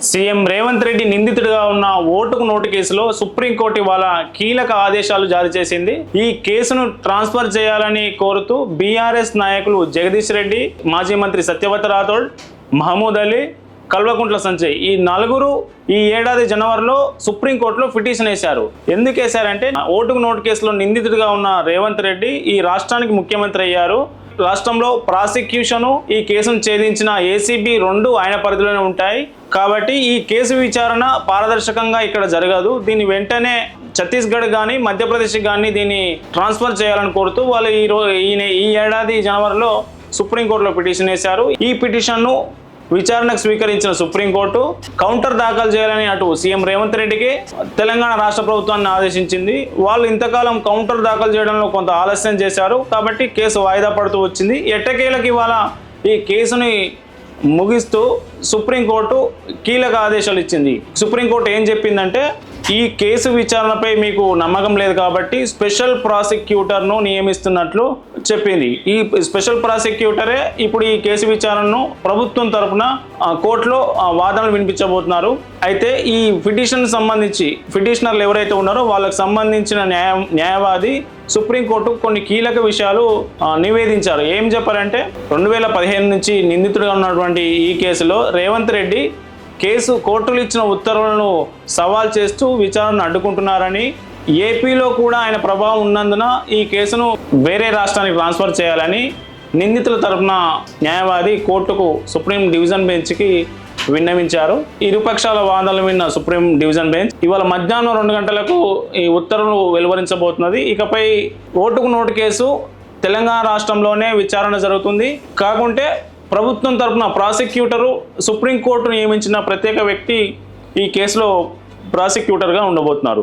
CM Revanth Reddy నిందితుడిగా ఉన్న ఓటుకు నోటు కేసులో సుప్రీంకోర్టు ఇవాళ కీలక ఆదేశాలు జారీ చేసింది. ఈ కేసును ట్రాన్స్ఫర్ చేయాలని కోరుతూ బీఆర్ఎస్ నాయకులు జగదీష్ రెడ్డి, మాజీ మంత్రి సత్యవతి రాథోడ్, మహమూద్ అలీ, కల్వకుంట్ల సంజయ్ ఈ నలుగురు ఈ ఏడాది జనవరిలో సుప్రీంకోర్టులో పిటిషన్ వేశారు. ఎందుకు వేశారంటే ఓటుకు నోటు కేసులో నిందితుడిగా ఉన్న రేవంత్ రెడ్డి ఈ రాష్ట్రానికి ముఖ్యమంత్రి అయ్యారు. రాష్ట్రంలో ప్రాసిక్యూషను ఈ కేసును ఛేదించిన ఏసీబీ రెండు ఆయన పరిధిలోనే ఉంటాయి. కాబట్టి ఈ కేసు విచారణ పారదర్శకంగా ఇక్కడ జరగదు. దీన్ని వెంటనే ఛత్తీస్గఢ్ కానీ మధ్యప్రదేశ్ కానీ దీన్ని ట్రాన్స్ఫర్ చేయాలని కోరుతూ వాళ్ళు ఈ ఏడాది జనవరిలో సుప్రీంకోర్టులో పిటిషన్ వేశారు. ఈ పిటిషన్ను విచారణకు స్వీకరించిన సుప్రీంకోర్టు కౌంటర్ దాఖలు చేయాలని అటు సీఎం రేవంత్ రెడ్డికి తెలంగాణ రాష్ట్ర ప్రభుత్వాన్ని ఆదేశించింది. వాళ్ళు ఇంతకాలం కౌంటర్ దాఖలు చేయడంలో కొంత ఆలస్యం చేశారు. కాబట్టి కేసు వాయిదా పడుతూ వచ్చింది. ఎట్టకేలకు ఇవాళ ఈ కేసుని ముగిస్తూ సుప్రీంకోర్టు కీలక ఆదేశాలు ఇచ్చింది. సుప్రీంకోర్టు ఏం చెప్పిందంటే ఈ కేసు విచారణపై మీకు నమ్మకం లేదు కాబట్టి స్పెషల్ ప్రాసిక్యూటర్ను నియమిస్తున్నట్లు చెప్పింది. ఈ స్పెషల్ ప్రాసిక్యూటరే ఇప్పుడు ఈ కేసు విచారణను ప్రభుత్వం తరఫున కోర్టులో వాదనలు వినిపించబోతున్నారు. అయితే ఈ పిటిషన్ సంబంధించి పిటిషనర్లు ఎవరైతే ఉన్నారో వాళ్ళకు సంబంధించిన న్యాయవాది సుప్రీంకోర్టు కొన్ని కీలక విషయాలు నివేదించారు. ఏం చెప్పారంటే 2015 నుంచి నిందితుడిగా ఉన్నటువంటి ఈ కేసులో రేవంత్ రెడ్డి కోర్టులు ఇచ్చిన ఉత్తర్వులను సవాల్ చేస్తూ విచారణను అడ్డుకుంటున్నారని, ఏపీలో కూడా ఆయన ప్రభావం ఉన్నందున ఈ కేసును వేరే రాష్ట్రానికి ట్రాన్స్ఫర్ చేయాలని నిందితుల తరఫున న్యాయవాది కోర్టుకు సుప్రీం డివిజన్ బెంచ్కి విన్నవించారు. ఇరుపక్షాల వాదనలు విన్న సుప్రీం డివిజన్ బెంచ్ ఇవాళ మధ్యాహ్నం 2 గంటలకు ఈ ఉత్తర్వులు వెలువరించబోతున్నది. ఇకపై ఓటుకు నోటు కేసు తెలంగాణ రాష్ట్రంలోనే విచారణ జరుగుతుంది. కాకుంటే ప్రభుత్వం తరఫున ప్రాసిక్యూటరు సుప్రీంకోర్టు నియమించిన ప్రత్యేక వ్యక్తి ఈ కేసులో ప్రాసిక్యూటర్గా ఉండబోతున్నారు.